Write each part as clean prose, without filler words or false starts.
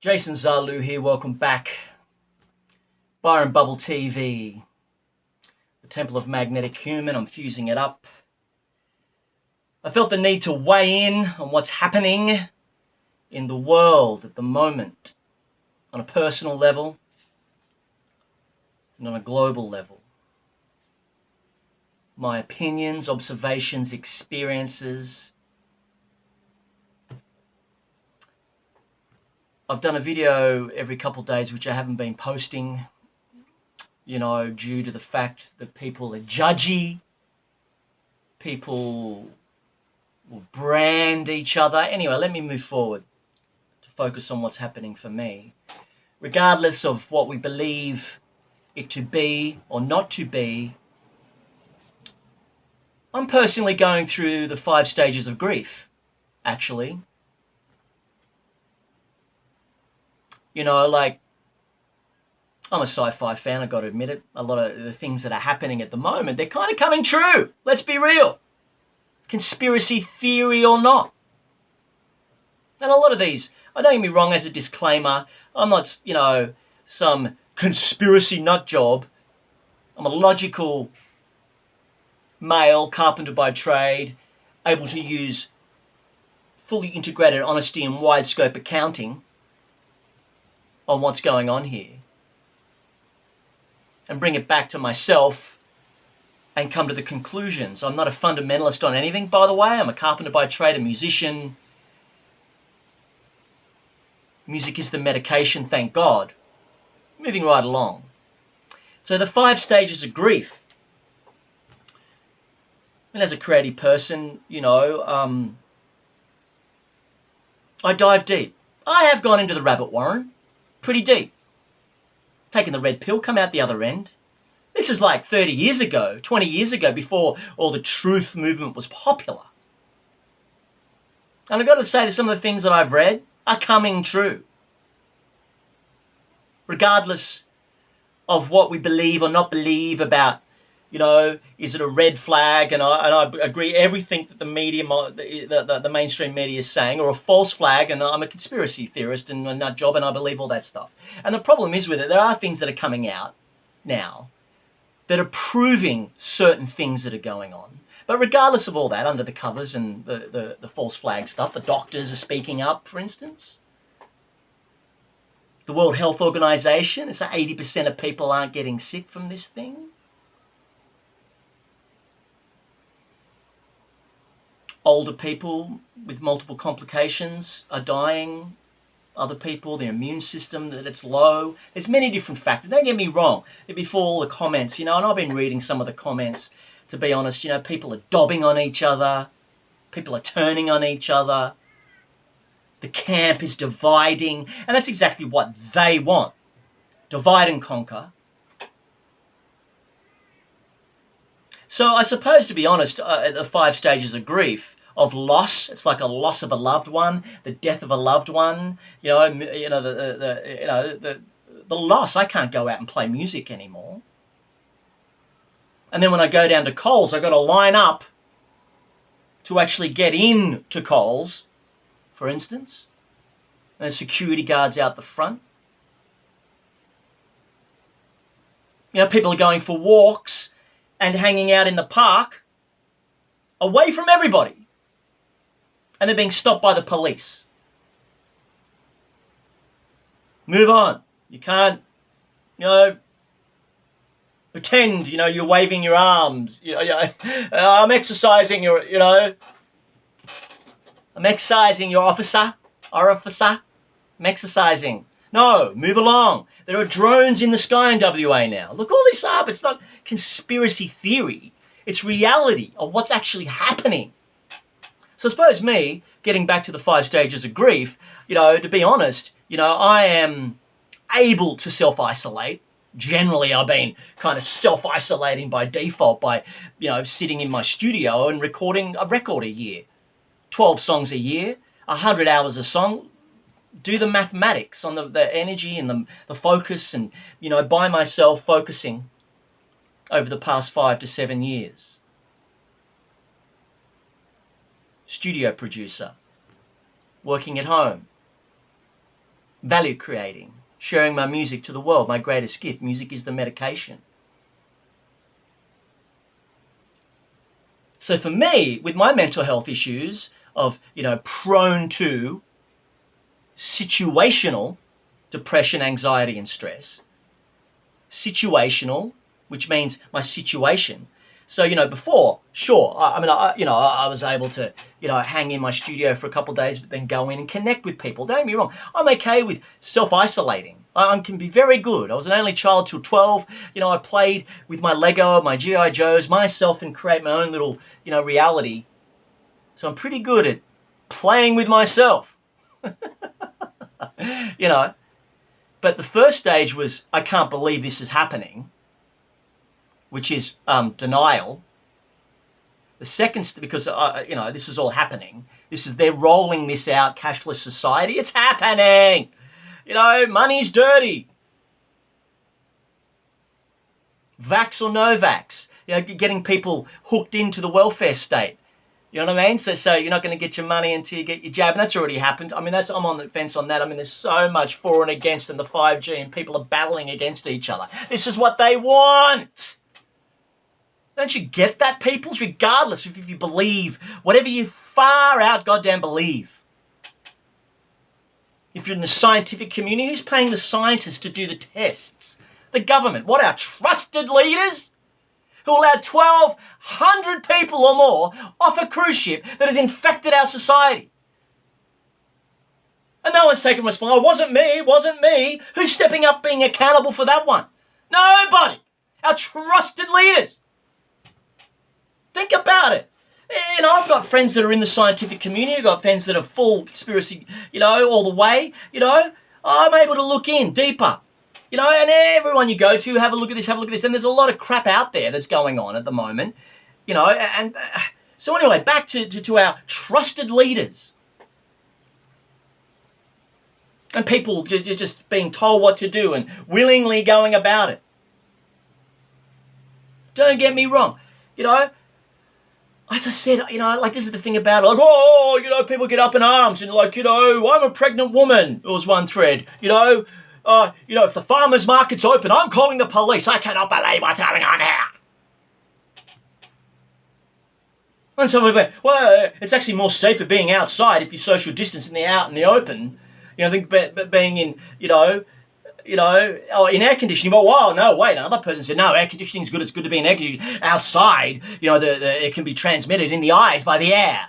Jason Zalu here, welcome back. Byron Bubble TV, the Temple of Magnetic Human, I'm fusing it up. I felt the need to weigh in on what's happening in the world at the moment, on a personal level and on a global level. My opinions, observations, experiences. I've done a video every couple of days which I haven't been posting, due to the fact that people are judgy. People will brand each other. Anyway, let me move forward to focus on what's happening for me. Regardless of what we believe it to be or not to be, I'm personally going through the 5 stages of grief, actually. I'm a sci-fi fan, I've got to admit it. A lot of the things that are happening at the moment, they're kind of coming true. Let's be real. Conspiracy theory or not. And a lot of these, don't get me wrong, as a disclaimer, I'm not, some conspiracy nut job. I'm a logical male, carpenter by trade, able to use fully integrated honesty and wide scope accounting on what's going on here and bring it back to myself and come to the conclusions. I'm not a fundamentalist on anything, by the way. I'm a carpenter by trade, a musician. Music is the medication, thank God. Moving right along. So the 5 stages of grief. And as a creative person, I dive deep. I have gone into the rabbit warren pretty deep. Taken the red pill, come out the other end. This is like 30 years ago, 20 years ago, before all the truth movement was popular. And I've got to say that some of the things that I've read are coming true. Regardless of what we believe or not believe about, is it a red flag? And I agree everything that the media, the mainstream media is saying, or a false flag, and I'm a conspiracy theorist and a nut job, and I believe all that stuff. And the problem is with it, there are things that are coming out now that are proving certain things that are going on. But regardless of all that, under the covers and the false flag stuff, the doctors are speaking up, for instance. The World Health Organization, it's that 80% of people aren't getting sick from this thing. Older people with multiple complications are dying. Other people, their immune system, that it's low. There's many different factors. Don't get me wrong. Before all the comments, and I've been reading some of the comments, to be honest, people are dobbing on each other. People are turning on each other. The camp is dividing. And that's exactly what they want. Divide and conquer. So I suppose, to be honest, the 5 stages of grief, of loss, it's like a loss of a loved one, the death of a loved one, the loss. I can't go out and play music anymore. And then when I go down to Coles, I've got to line up to actually get in to Coles, for instance. And there's security guards out the front. People are going for walks and hanging out in the park, away from everybody. And they're being stopped by the police. Move on. You can't, pretend, you're waving your arms. I'm exercising I'm exercising your officer. I'm exercising. No, move along. There are drones in the sky in WA now. Look all this up. It's not conspiracy theory. It's reality of what's actually happening. So I suppose me, getting back to the 5 stages of grief, to be honest, I am able to self-isolate. Generally, I've been kind of self-isolating by default by, sitting in my studio and recording a record a year. 12 songs a year, 100 hours a song. Do the mathematics on the energy and the focus and, by myself focusing over the past 5 to 7 years. Studio producer, working at home, value creating, sharing my music to the world, my greatest gift. Music is the medication. So for me, with my mental health issues of, prone to situational depression, anxiety, and stress, situational, which means my situation. So, before, sure, I was able to, hang in my studio for a couple of days, but then go in and connect with people. Don't get me wrong, I'm okay with self-isolating. I can be very good. I was an only child till 12. I played with my Lego, my G.I. Joes, myself, and create my own little, reality. So I'm pretty good at playing with myself. But the first stage was, I can't believe this is happening, which is denial. The second, because this is all happening. They're rolling this out, cashless society. It's happening. Money's dirty. Vax or no vax. Getting people hooked into the welfare state. You know what I mean? So you're not going to get your money until you get your jab, and that's already happened. I'm on the fence on that. There's so much for and against in the 5G, and people are battling against each other. This is what they want. Don't you get that, peoples? Regardless if you believe whatever you far out goddamn believe. If you're in the scientific community, who's paying the scientists to do the tests? The government. What, our trusted leaders? Who allowed 1,200 people or more off a cruise ship that has infected our society. And no one's taken responsibility. It wasn't me. Who's stepping up being accountable for that one? Nobody. Our trusted leaders. Think about it. I've got friends that are in the scientific community. I've got friends that are full conspiracy, all the way. I'm able to look in deeper. And everyone you go to, have a look at this. And there's a lot of crap out there that's going on at the moment. So anyway, back to our trusted leaders. And people just being told what to do and willingly going about it. Don't get me wrong. As I said, this is the thing about it. People get up in arms and I'm a pregnant woman. It was one thread, if the farmer's market's open, I'm calling the police. I cannot believe what's going on here. And someone went, well, it's actually more safer being outside if you social distance in the open. I think being in, in air conditioning. But wow, no, wait. Another person said, no, air conditioning is good. It's good to be in air conditioning. Outside, it can be transmitted in the eyes by the air.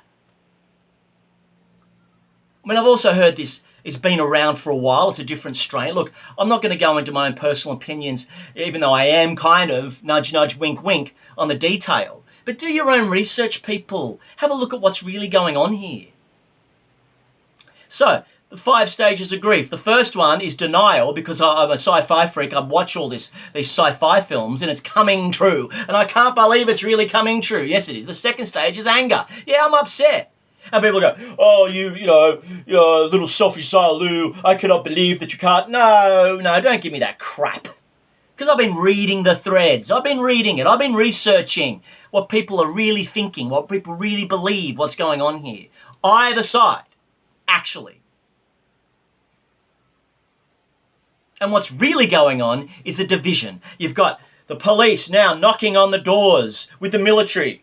I've also heard this. It's been around for a while. It's a different strain. Look, I'm not going to go into my own personal opinions, even though I am kind of nudge, nudge, wink, wink on the detail. But do your own research, people. Have a look at what's really going on here. So, the 5 stages of grief. The first one is denial, because I'm a sci-fi freak. I watch all these sci-fi films, and it's coming true. And I can't believe it's really coming true. Yes, it is. The second stage is anger. Yeah, I'm upset. And people go, oh, you little selfish Zaloo, I cannot believe that you can't. No, don't give me that crap. Because I've been reading the threads. I've been reading it. I've been researching what people are really thinking, what people really believe, what's going on here. Either side, actually. And what's really going on is a division. You've got the police now knocking on the doors with the military.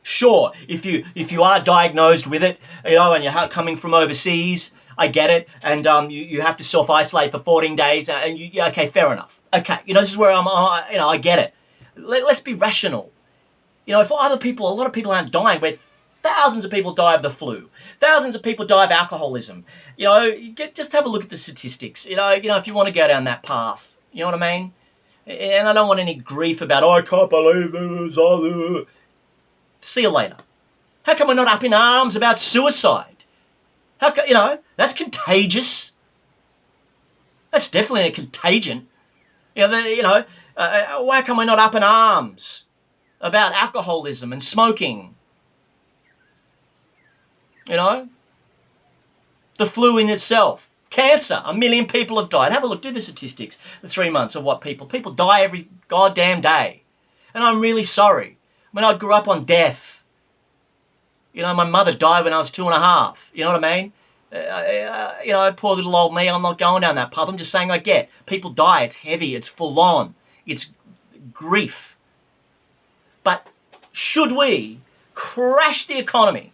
Sure, if you are diagnosed with it, and you're coming from overseas, I get it, and you have to self-isolate for 14 days, and okay, fair enough. Okay, this is where I get it. Let's be rational. If a lot of people aren't dying, where thousands of people die of the flu, thousands of people die of alcoholism. Just have a look at the statistics. If you want to go down that path, you know what I mean? And I don't want any grief about, I can't believe it. See you later. How come we're not up in arms about suicide? How come, that's contagious. That's definitely a contagion. Why come we're not up in arms about alcoholism and smoking? The flu in itself. Cancer. 1 million people have died. Have a look. Do the statistics. The 3 months of what people die every goddamn day. And I'm really sorry. I grew up on death. My mother died when I was 2.5. You know what I mean? You know, poor little old me, I'm not going down that path. I'm just saying I get. People die, it's heavy, it's full on, it's grief. But should we crash the economy?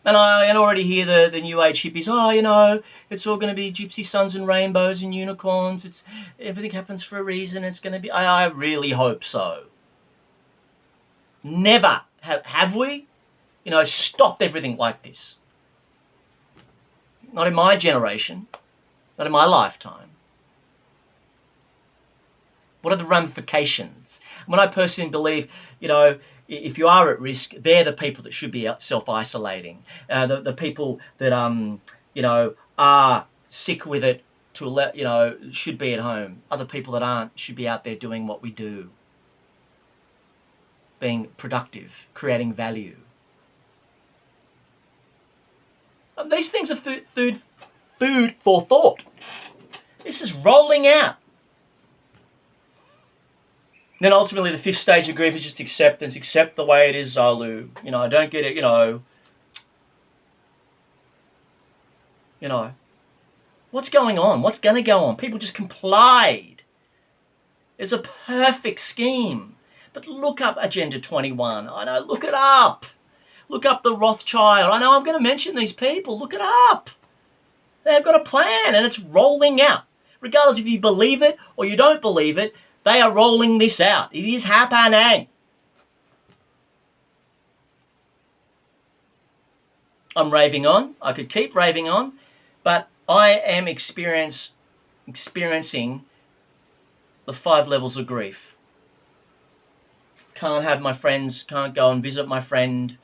And I already hear the new age hippies, oh, you know, it's all going to be gypsy suns and rainbows and unicorns. It's everything happens for a reason. It's going to be, I really hope so. Never have we, you know, stopped everything like this. Not in my generation, not in my lifetime. What are the ramifications? When I personally believe, you know, if you are at risk, they're the people that should be self-isolating. The people that, you know, are sick with it, you know, should be at home. Other people that aren't should be out there doing what we do. Being productive, creating value. These things are food for thought. This is rolling out. Then ultimately the fifth stage of grief is just acceptance. Accept the way it is, Zalu. You know, I don't get it, you know. You know. What's going on? What's going to go on? People just complied. It's a perfect scheme. But look up Agenda 21. I know, look it up. Look up the Rothschild. I know I'm going to mention these people. Look it up. They've got a plan and it's rolling out. Regardless if you believe it or you don't believe it, they are rolling this out. It is happening. I'm raving on. I could keep raving on, but I am experiencing the 5 levels of grief. Can't have my friends, can't go and visit my friend.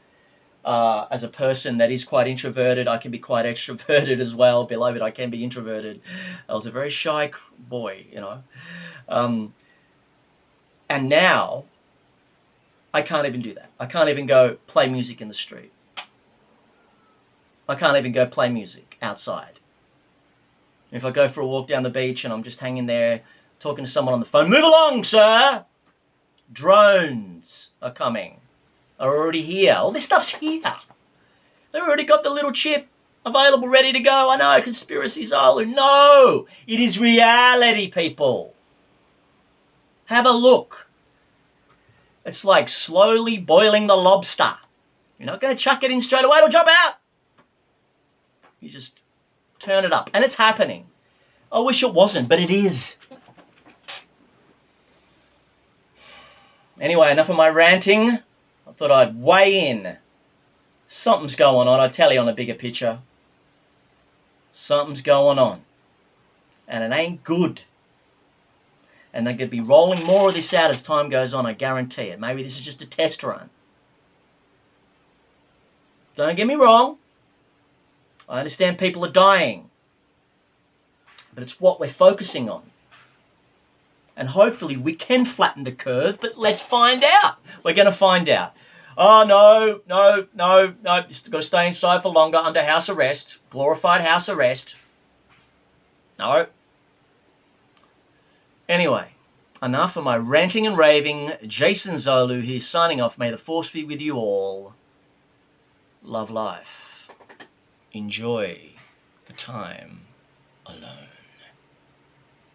As a person that is quite introverted, I can be quite extroverted as well. Below it, I can be introverted. I was a very shy boy, you know. And now, I can't even do that. I can't even go play music in the street. I can't even go play music outside. If I go for a walk down the beach and I'm just hanging there talking to someone on the phone, move along, sir! Drones are coming. Are already here. All this stuff's here. They've already got the little chip available, ready to go. I know, conspiracy Zalu. No! It is reality, people. Have a look. It's like slowly boiling the lobster. You're not going to chuck it in straight away, it'll jump out. You just turn it up. And it's happening. I wish it wasn't, but it is. Anyway, enough of my ranting. I thought I'd weigh in. Something's going on, I tell you, on a bigger picture. Something's going on. And it ain't good. And they're going to be rolling more of this out as time goes on, I guarantee it. Maybe this is just a test run. Don't get me wrong. I understand people are dying. But it's what we're focusing on. And hopefully we can flatten the curve, but let's find out. We're going to find out. Oh, no. You've got to stay inside for longer under house arrest. Glorified house arrest. No. Anyway, enough of my ranting and raving. Jason Zalu here signing off. May the force be with you all. Love life. Enjoy the time alone.